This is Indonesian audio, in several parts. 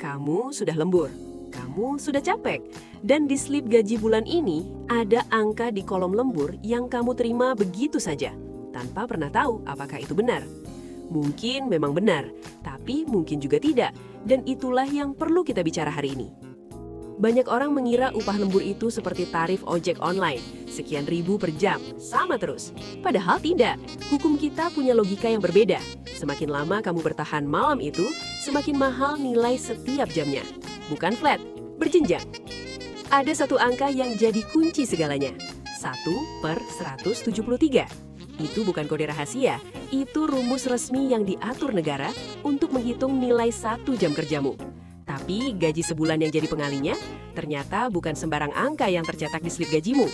kamu sudah lembur, kamu sudah capek, dan di slip gaji bulan ini ada angka di kolom lembur yang kamu terima begitu saja, tanpa pernah tahu apakah itu benar. Mungkin memang benar, tapi mungkin juga tidak, dan itulah yang perlu kita bicara hari ini. Banyak orang mengira upah lembur itu seperti tarif ojek online, sekian ribu per jam, sama terus. Padahal tidak, hukum kita punya logika yang berbeda. Semakin lama kamu bertahan malam itu, semakin mahal nilai setiap jamnya. Bukan flat, berjenjang. Ada satu angka yang jadi kunci segalanya, 1/173. Itu bukan kode rahasia, itu rumus resmi yang diatur negara untuk menghitung nilai 1 jam kerjamu. Tapi gaji sebulan yang jadi pengalinya, ternyata bukan sembarang angka yang tercetak di slip gajimu.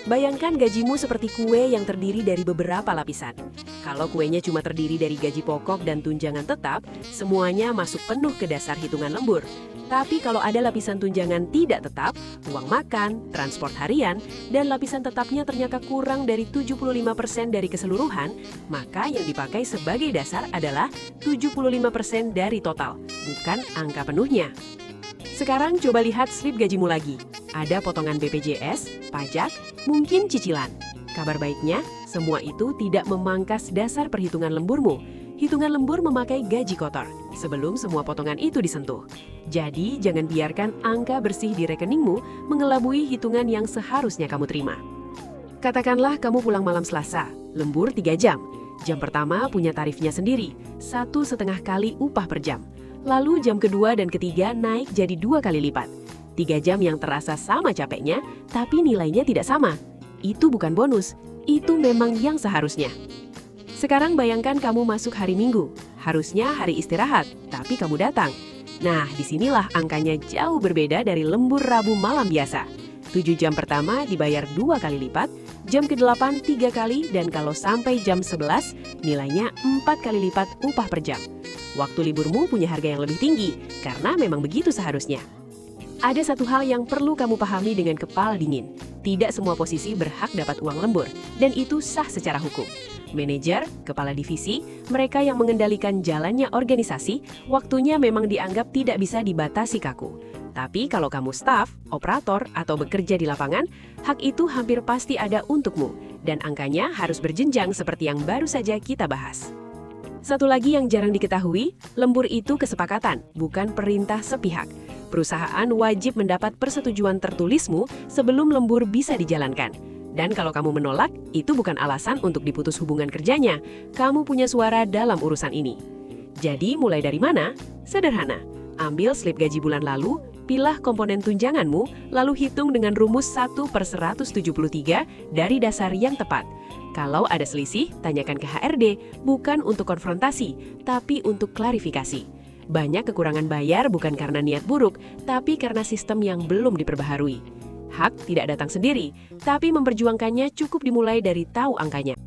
Bayangkan gajimu seperti kue yang terdiri dari beberapa lapisan. Kalau kuenya cuma terdiri dari gaji pokok dan tunjangan tetap, semuanya masuk penuh ke dasar hitungan lembur. Tapi kalau ada lapisan tunjangan tidak tetap, uang makan, transport harian, dan lapisan tetapnya ternyata kurang dari 75% dari keseluruhan, maka yang dipakai sebagai dasar adalah 75% dari total, bukan angka penuhnya. Sekarang coba lihat slip gajimu lagi. Ada potongan BPJS, pajak, mungkin cicilan. Kabar baiknya, semua itu tidak memangkas dasar perhitungan lemburmu. Hitungan lembur memakai gaji kotor sebelum semua potongan itu disentuh. Jadi, jangan biarkan angka bersih di rekeningmu mengelabui hitungan yang seharusnya kamu terima. Katakanlah kamu pulang malam Selasa, lembur 3 jam. Jam pertama punya tarifnya sendiri, 1,5 kali upah per jam. Lalu jam kedua dan ketiga naik jadi 2 kali lipat. 3 jam yang terasa sama capeknya, tapi nilainya tidak sama. Itu bukan bonus, itu memang yang seharusnya. Sekarang bayangkan kamu masuk hari Minggu, harusnya hari istirahat, tapi kamu datang. Nah, disinilah angkanya jauh berbeda dari lembur Rabu malam biasa. 7 jam pertama dibayar 2 kali lipat, jam ke-8 3 kali, dan kalau sampai jam 11, nilainya 4 kali lipat upah per jam. Waktu liburmu punya harga yang lebih tinggi, karena memang begitu seharusnya. Ada satu hal yang perlu kamu pahami dengan kepala dingin. Tidak semua posisi berhak dapat uang lembur, dan itu sah secara hukum. Manajer, kepala divisi, mereka yang mengendalikan jalannya organisasi, waktunya memang dianggap tidak bisa dibatasi kaku. Tapi kalau kamu staf, operator, atau bekerja di lapangan, hak itu hampir pasti ada untukmu, dan angkanya harus berjenjang seperti yang baru saja kita bahas. Satu lagi yang jarang diketahui, lembur itu kesepakatan, bukan perintah sepihak. Perusahaan wajib mendapat persetujuan tertulismu sebelum lembur bisa dijalankan. Dan kalau kamu menolak, itu bukan alasan untuk diputus hubungan kerjanya. Kamu punya suara dalam urusan ini. Jadi mulai dari mana? Sederhana. Ambil slip gaji bulan lalu, pilah komponen tunjanganmu, lalu hitung dengan rumus 1/173 dari dasar yang tepat. Kalau ada selisih, tanyakan ke HRD, bukan untuk konfrontasi, tapi untuk klarifikasi. Banyak kekurangan bayar bukan karena niat buruk, tapi karena sistem yang belum diperbaharui. Hak tidak datang sendiri, tapi memperjuangkannya cukup dimulai dari tahu angkanya.